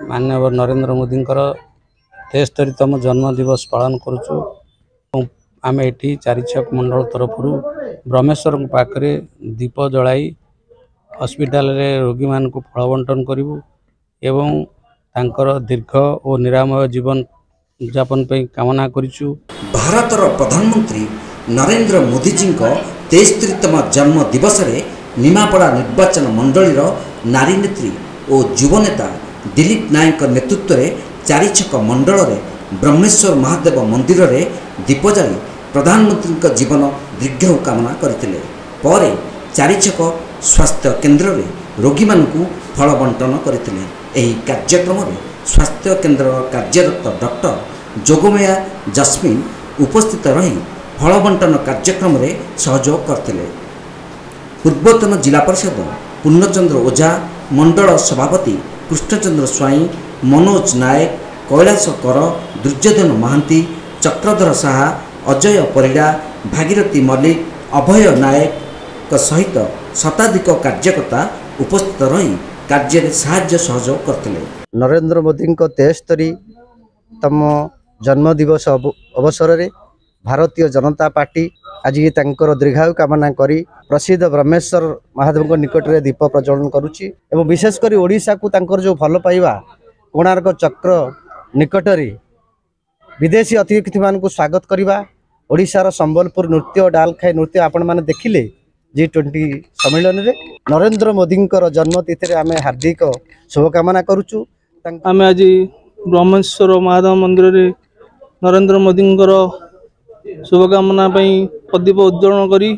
माननीय नरेंद्र मोदी 73तम जन्मदिवस पालन करुचु। आम ये चारिछक मंडल तरफ ब्रह्मेश्वर पाखे दीप जलाई हॉस्पिटल रे रोगी मान को फल बंटन करूँ एवं तांकर दीर्घ और निरामय जीवन यापन कामना करूँ। भारतर प्रधानमंत्री नरेंद्र मोदी जी 73तम जन्म दिवस रे निमापड़ा निर्वाचन मंडलीर नारी नेत्री और युवनेता दिलीप नायक नेतृत्व में चारिछक मंडल रे ब्रह्मेश्वर महादेव मंदिर रे दीप जाली प्रधानमंत्री जीवन दीर्घ कामना करथिले। परे चारिछक स्वास्थ्य केन्द्र रे रोगी मानकु फल बंटन करथिले। एही कार्यक्रम रे स्वास्थ्य केन्द्र कार्यरत डॉक्टर जोगमया जस्मिन उपस्थित रही फल बंटन कार्यक्रम रे सहयोग करथिले। पूर्वतन जिला परिषद पूर्णचंद्र ओझा, मंडल सभापति कृष्णचंद्र स्वाई, मनोज नायक, कैलाश कर, दुर्योधन महांती, चक्रधर साहा, अजय परिड़ा, भागीरथी मल्लिक, अभय नायक सहित शताधिक कार्यकर्ता उपस्थित रही कार्य साहाय्य सहयोग करथिले। नरेंद्र मोदी 73तम जन्मदिवस अवसर में भारतीय जनता पार्टी आज तांकर दीर्घायु कामना करी प्रसिद्ध ब्रह्मेश्वर महादेव निकट में दीप प्रज्वलन करुच्ची एवं विशेषकर ओडिशा को तांकर जो भल पाइबा कोणार्क चक्र निकट में विदेशी अतिथि मान को स्वागत करवा ओडिशार संबलपुर नृत्य डालखाई नृत्य आपण मैंने देखिले G20 सम्मेलन में नरेंद्र मोदी जन्मतिथि आम हार्दिक शुभकामना करुचु। आम आज ब्रह्मेश्वर महादेव मंदिर रे नरेंद्र मोदी शुभकामना प्रदीप उज्जवल करी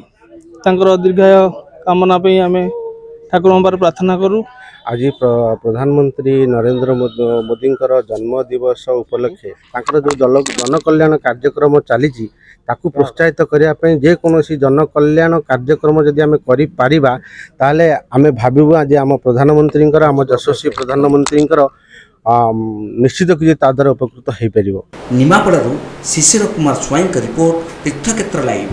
दीर्घाय कामना आम ठाकुर पार प्रार्थना करूँ। आज प्रधानमंत्री नरेंद्र मोदी जन्म दिवस उपलक्षे जो जन कल्याण कार्यक्रम चली ताकू प्रोत्साहित करने जेकोसी जन कल्याण कार्यक्रम जदि आम करें आम भावु आज आम प्रधानमंत्री आम यशस्वी प्रधानमंत्री निश्चित कि ताद्वारा उपकृत हो पार। निमापड़ारू शिशिर कुमार स्वाई रिपोर्ट तीर्थक्षेत्र लाइव।